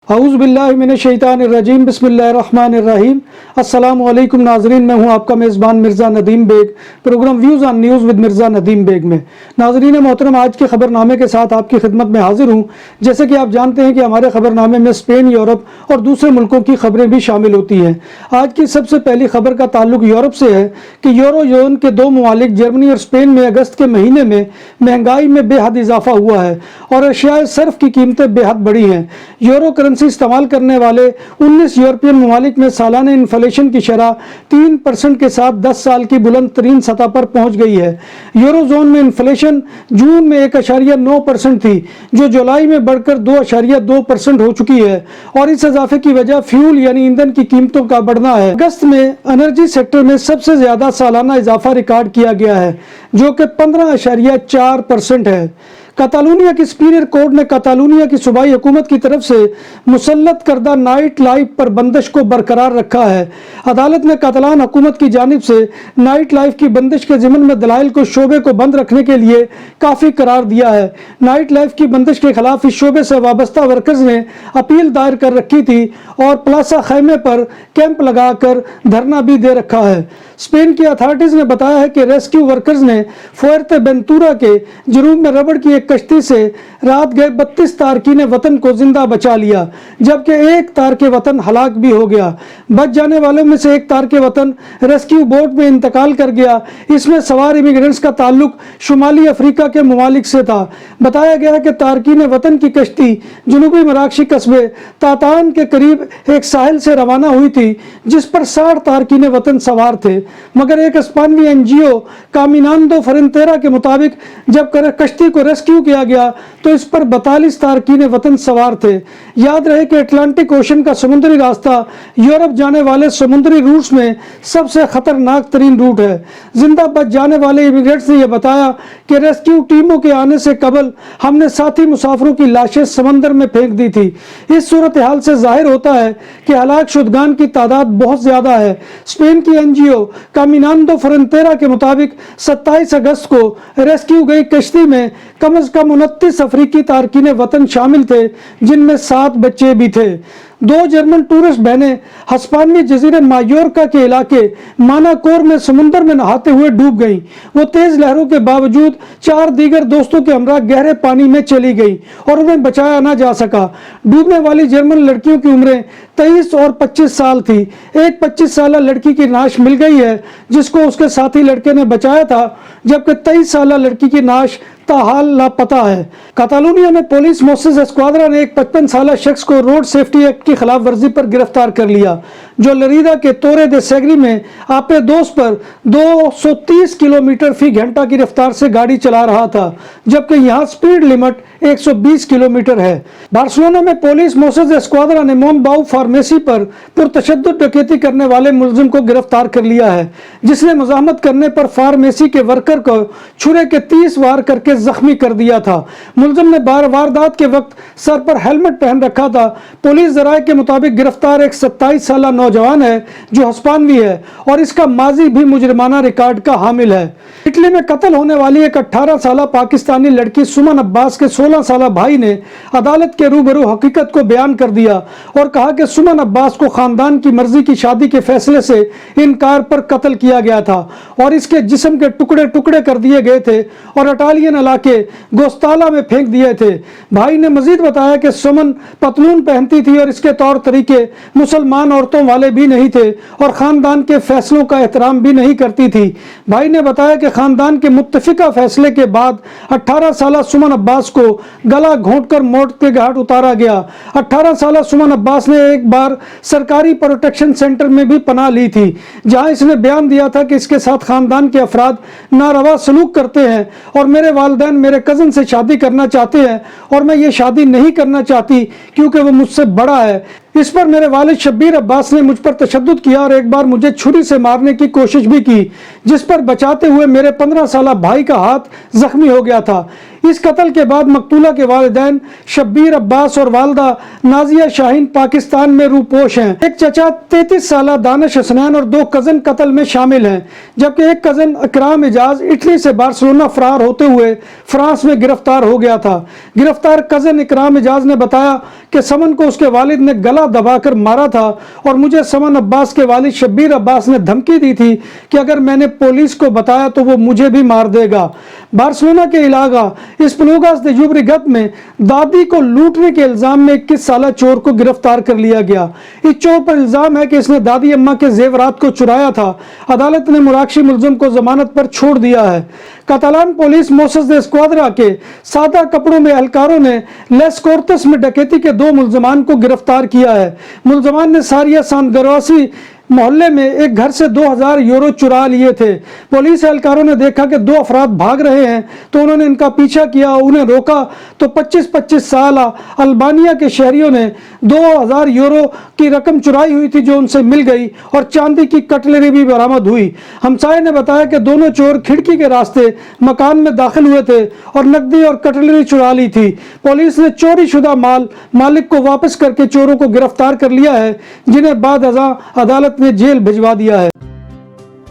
اعوذ باللہ من الشیطان الرجیم بسم اللہ الرحمن الرحیم السلام علیکم ناظرین، میں ہوں آپ کا میزبان Mirza Nadeem Baig, program views on news with Mirza Nadeem Baig میں۔ ناظرین محترم، آج کے خبر نامے کے ساتھ آپ کی خدمت میں حاضر ہوں۔ جیسے کہ آپ جانتے ہیں کہ ہمارے خبر نامے میں اسپین، یورپ اور دوسرے ملکوں کی خبریں بھی شامل ہوتی ہیں۔ آج کی سب سے پہلی خبر کا تعلق یورپ سے ہے کہ یورو زون کے دو ممالک جرمنی اور اسپین میں اگست کے مہینے میں مہنگائی میں بے حد اضافہ ہوا ہے اور اشیاء صرف کی قیمتیں بے حد بڑھی ہیں۔ یورو کرنسی استعمال کرنے والے 19 یورپین ممالک میں سالانہ انفلیشن کی شرح 3% کے ساتھ 10 سال کی بلند ترین سطح پر پہنچ گئی ہے۔ یورو زون میں انفلیشن جون میں 1.9% تھی، جو جولائی میں بڑھ کر 2.2% ہو چکی ہے، اور اس اضافے کی وجہ فیول یعنی ایندھن کی قیمتوں کا بڑھنا ہے۔ اگست میں انرجی سیکٹر میں سب سے زیادہ سالانہ اضافہ ریکارڈ کیا گیا ہے، جو کہ 15.4% ہے۔ کاتالونیا کی سپیریئر کورٹ نے کاتالونیا کی صوبائی حکومت کی طرف سے مسلط کردہ نائٹ لائف پر بندش کو برقرار رکھا ہے۔ عدالت نے کاتالان حکومت کی جانب سے نائٹ لائف کی بندش کے ضمن میں دلائل کو شعبے کو بند رکھنے کے لیے کافی قرار دیا ہے۔ نائٹ لائف کی بندش کے خلاف اس شعبے سے وابستہ ورکرز نے اپیل دائر کر رکھی تھی اور پلاسا خیمے پر کیمپ لگا کر دھرنا بھی دے رکھا ہے۔ اسپین کی اتھارٹیز نے بتایا ہے کہ ریسکیو ورکرز نے فوئرتے بینتورا کے جنوب میں ربڑ کی ایک کشتی سے رات گئے 32 تارکین وطن کو زندہ بچا لیا، جبکہ ایک تارک وطن ہلاک بھی ہو گیا۔ بچ جانے والوں میں سے ایک تارک وطن ریسکیو بوٹ میں انتقال کر گیا۔ اس میں سوار امیگرینٹس کا تعلق شمالی افریقہ کے ممالک سے تھا۔ بتایا گیا کہ تارکین وطن کی کشتی جنوبی مراکشی قصبے تاتان کے قریب ایک ساحل سے روانہ ہوئی تھی، جس پر 60 تارکین وطن سوار تھے، مگر ایک اسپانوی NGO کامیناندو فرنتیرا کے مطابق جب کشتی کو ریسکیو کیا گیا تو اس پر 42 تارکین وطن سوار تھے۔ یاد رہے کہ اٹلانٹک اوشن کا سمندری راستہ یورپ جانے والے سمندری روٹس میں سب سے خطرناک ترین روٹ ہے۔ زندہ بچ جانے والے امیگرینٹس نے یہ بتایا کہ ریسکیو ٹیموں کے آنے سے قبل ہم نے ساتھی مسافروں کی لاشیں سمندر میں پھینک دی تھی۔ اس صورتحال سے ظاہر ہوتا ہے کہ ہلاک شدگان کی تعداد بہت زیادہ ہے۔ اسپین کی NGO کامیناندو فرنتیرا کے مطابق 27 اگست کو ریسکیو گئی کشتی میں کم از کم 29 افریقی تارکین وطن شامل تھے، جن میں 7 بچے بھی تھے۔ 2 جرمن ٹورسٹ بہنیں ہسپانوی جزیرے مایورکا کے علاقے ماناکور میں سمندر میں نہاتے ہوئے ڈوب گئیں۔ وہ تیز لہروں کے باوجود 4 دیگر دوستوں کے ہمراہ گہرے پانی میں چلی گئیں اور انہیں بچایا نہ جا سکا۔ ڈوبنے والی جرمن لڑکیوں کی عمریں 23 اور 25 سال تھی۔ ایک 25 سالہ لڑکی کی نعش مل گئی ہے، جس کو اس کے ساتھی لڑکے نے بچایا تھا، جبکہ 23 سالہ لڑکی کی نعش تاحال لاپتہ ہے۔ کاتالونیا میں پولیس موسس اسکواڈرا نے ایک 55 سالہ شخص کو روڈ سیفٹی ایکٹ کی خلاف ورزی پر گرفتار کر لیا، جو لریدا کے تورے دے سیگری میں آپے دوست پر 230 کلومیٹر فی گھنٹہ کی رفتار سے گاڑی چلا رہا تھا، جبکہ یہاں سپیڈ لمٹ 120 کلومیٹر ہے۔ بارسلونا میں پولیس موسس اسکواڈرا نے مومباؤ فارمیسی پر پرتشدد ڈکیتی کرنے والے ملزم کو گرفتار کر لیا ہے، جس نے مزاحمت کرنے پر فارمیسی کے ورکر کو چھرے کے 30 وار کر کے زخمی کر دیا تھا۔ ملزم نے واردات کے وقت سر پر ہیلمٹ پہن رکھا تھا۔ پولیس ذرائع کے مطابق گرفتار ایک 27 سالہ نوجوان ہے، جو ہسپانوی ہے اور اس کا ماضی بھی مجرمانہ ریکارڈ کا حامل ہے۔ اٹلی میں قتل ہونے والی ایک 18 سالہ پاکستانی لڑکی سمن عباس کے 16 سالہ بھائی نے عدالت کے روبرو حقیقت کو بیان کر دیا اور کہا کہ سمن عباس کو خاندان کی مرضی کی شادی کے فیصلے سے انکار پر قتل کیا گیا تھا اور اس کے جسم کے ٹکڑے ٹکڑے کر دیے گئے تھے اور اٹالین علاقے گوستالا میں پھینک دیے تھے۔ بھائی نے مزید بتایا کہ سمن پتلون پہنتی تھی اور اس کے طور طریقے مسلمان عورتوں والے بھی نہیں تھے اور خاندان کے فیصلوں کا احترام بھی نہیں کرتی تھی۔ بھائی نے بتایا کہ خاندان کے متفقہ فیصلے کے بعد 18 سالہ سمن عباس کو گلا گھونٹ کر موت کے گھاٹ اتارا گیا۔ 18 سالہ سمن عباس نے ایک بار سرکاری پروٹیکشن سینٹر میں بھی پناہ لی تھی، جہاں اس نے بیان دیا تھا کہ اس کے ساتھ خاندان کے افراد ناروا سلوک کرتے ہیں اور میرے والدین میرے کزن سے شادی کرنا چاہتے ہیں اور میں یہ شادی نہیں کرنا چاہتی کیونکہ وہ مجھ سے بڑا ہے۔ اس پر میرے والد شبیر عباس نے مجھ پر تشدد کیا اور ایک بار مجھے چھری سے مارنے کی کوشش بھی کی، جس پر بچاتے ہوئے میرے 15 سالہ بھائی کا ہاتھ زخمی ہو گیا تھا۔ اس قتل کے بعد مقتولہ کے والدین شبیر عباس اور والدہ نازیہ شاہین پاکستان میں روپوش ہیں۔ ایک چچا 33 سالہ دانش حسنین اور 2 کزن قتل میں شامل ہیں، جبکہ ایک کزن اکرام اعجاز اٹلی سے بارسلونا فرار ہوتے ہوئے فرانس میں گرفتار ہو گیا تھا۔ گرفتار کزن اکرام اعجاز نے بتایا کہ سمن کو اس کے والد نے گلا دبا کر مارا تھا اور مجھے سمن عباس کے والد شبیر عباس نے دھمکی دی تھی کہ اگر میں نے پولیس کو بتایا تو وہ مجھے بھی مار دے گا۔ بارسلونا کے علاقہ اسپلوگاس دے جوبریگت میں دادی کو لوٹنے کے الزام میں 21 سالہ چور کو گرفتار کر لیا گیا۔ اس چور پر الزام ہے کہ اس نے دادی اماں کے زیورات کو چرایا تھا۔ عدالت نے مراکشی ملزم کو ضمانت پر چھوڑ دیا ہے۔ کاتالان پولیس موسس دے اسکواڈرا کے سادہ کپڑوں میں اہلکاروں نے لیس کورتس میں ڈکیتی کے 2 ملزمان کو گرفتار کیا ہے۔ ملزمان نے ساریہ سان گرواسی محلے میں ایک گھر سے 2000 یورو چرا لیے تھے۔ پولیس اہلکاروں نے دیکھا کہ 2 افراد بھاگ رہے ہیں تو انہوں نے ان کا پیچھا کیا، انہیں روکا تو 25 سالہ البانیہ کے شہریوں نے 2000 یورو کی رقم چرائی ہوئی تھی جو ان سے مل گئی اور چاندی کی کٹلری بھی برآمد ہوئی۔ ہمسائے نے بتایا کہ دونوں چور کھڑکی کے راستے مکان میں داخل ہوئے تھے اور نقدی اور کٹلری چرا لی تھی۔ پولیس نے چوری شدہ مال مالک کو واپس کر کے چوروں کو گرفتار کر لیا ہے، جنہیں بعد ازاں عدالت نے جیل بھجوا دیا ہے۔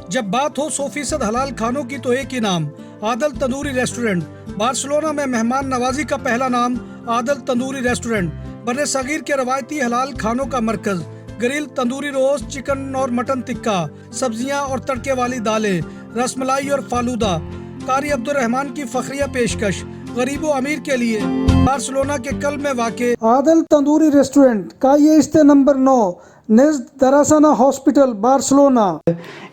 جب بات ہو 100% حلال کھانوں کی تو ایک ہی نام، عادل تندوری ریسٹورنٹ۔ بارسلونا میں مہمان نوازی کا پہلا نام عادل تندوری ریسٹورنٹ، بر صغیر کے روایتی حلال کھانوں کا مرکز۔ گریل تندوری روسٹ، چکن اور مٹن ٹکا، سبزیاں اور تڑکے والی دالیں، رس ملائی اور فالودہ۔ قاری عبدالرحمان کی فخریہ پیشکش غریب و امیر کے لیے۔ بارسلونا کے قلب میں واقع عادل تندوری ریسٹورنٹ کا یہ استے نمبر 9 نزد دراسانہ ہاسپٹل بارسلونا۔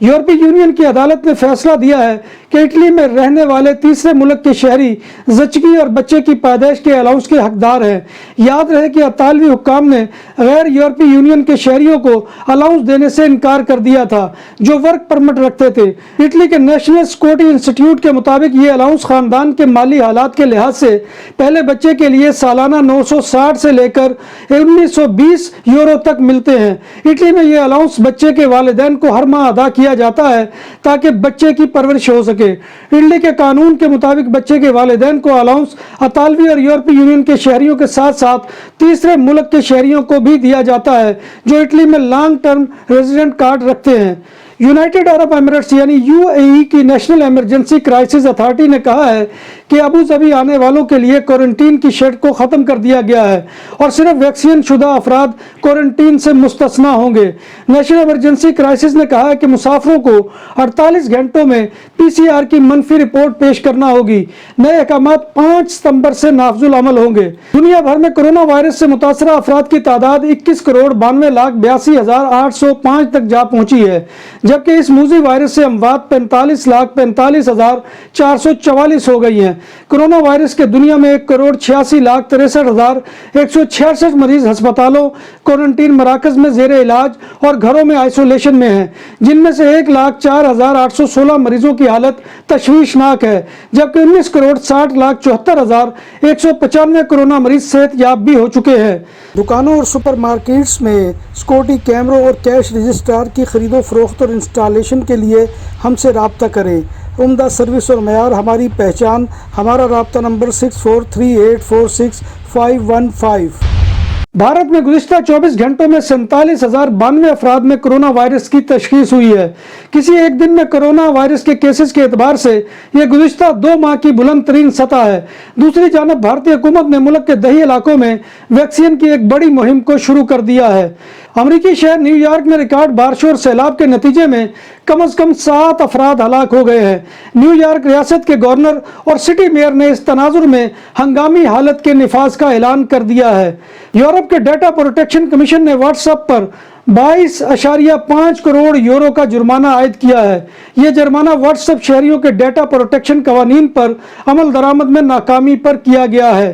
یورپی یونین کی عدالت نے فیصلہ دیا ہے کہ اٹلی میں رہنے والے تیسرے ملک کے شہری زچگی اور بچے کی پیدائش کے الاؤنس کے حقدار ہیں۔ یاد رہے کہ اطالوی حکام نے غیر یورپی یونین کے شہریوں کو الاؤنس دینے سے انکار کر دیا تھا جو ورک پرمٹ رکھتے تھے۔ اٹلی کے نیشنل سیکورٹی انسٹیٹیوٹ کے مطابق یہ الاؤنس خاندان کے مالی حالات کے لحاظ سے پہلے بچے کے لیے سالانہ 960 سے لے کر 1920 یورو تک ملتے ہیں۔ اٹلی میں یہ الاؤنس بچے کے والدین کو ہر ماہ ادا کیا جاتا ہے تاکہ بچے کی پرورش ہو سکے۔ اٹلی کے قانون کے مطابق بچے کے والدین کو الاؤنس اطالوی اور یورپی یونین کے شہریوں کے ساتھ ساتھ تیسرے ملک کے شہریوں کو بھی دیا جاتا ہے جو اٹلی میں لانگ ٹرم ریزیڈنٹ کارڈ رکھتے ہیں۔ یونائٹڈ عرب ایمریٹس یعنی UAE کی نیشنل ایمرجنسی کرائسس اتھارٹی نے کہا ہے کہ ابو ظبی آنے والوں کے لیے کوارنٹین کی شرط کو ختم کر دیا گیا ہے اور صرف ویکسین شدہ افراد کوارنٹین سے مستثنیٰ ہوں گے۔ نیشنل ایمرجنسی کرائسس نے کہا ہے کہ مسافروں کو 48 گھنٹوں میں PCR کی منفی رپورٹ پیش کرنا ہوگی۔ نئے احکامات 5 ستمبر سے نافذ العمل ہوں گے۔ دنیا بھر میں کورونا وائرس سے متاثرہ افراد کی تعداد 21,92,82,805 تک جا پہنچی ہے، جبکہ اس موذی وائرس سے اموات 45,45,444 ہو گئی ہیں۔ کورونا وائرس کے دنیا میں 1,86,63,166 مریض ہسپتالوں، کوارنٹین مراکز میں زیر علاج اور گھروں میں آئسولیشن میں ہیں، جن میں سے 1,04,816 مریضوں کی حالت تشویشناک ہے، جبکہ 19,60,74,195 کورونا مریض صحت یاب بھی ہو چکے ہیں۔ دکانوں اور سپر مارکیٹس میں سیکورٹی کیمروں اور کیش رجسٹرار کی خرید و فروخت اور انسٹالیشن کے لیے ہم سے رابطہ کریں۔ عمدہ سروس اور معیار ہماری پہچان۔ ہمارا رابطہ نمبر 6438465515۔ بھارت میں گزشتہ 24 گھنٹوں میں 47,092 افراد میں کرونا وائرس کی تشخیص ہوئی ہے۔ کسی ایک دن میں کرونا وائرس کے کیسز کے اعتبار سے یہ گزشتہ 2 ماہ کی بلند ترین سطح ہے۔ دوسری جانب بھارتی حکومت نے ملک کے دیہی علاقوں میں ویکسین کی ایک بڑی مہم کو شروع کر دیا ہے۔ امریکی شہر نیو یارک میں ریکارڈ بارشوں اور سیلاب کے نتیجے میں کم از کم 7 افراد ہلاک ہو گئے ہیں۔ نیو یارک ریاست کے گورنر اور سٹی میئر نے اس تناظر میں ہنگامی حالت کے نفاذ کا اعلان کر دیا ہے۔ یورپ کے ڈیٹا پروٹیکشن کمیشن نے واٹس ایپ پر 22.5 کروڑ یورو کا جرمانہ عائد کیا ہے۔ یہ جرمانہ واٹس ایپ شہریوں کے ڈیٹا پروٹیکشن قوانین پر عمل درآمد میں ناکامی پر کیا گیا ہے۔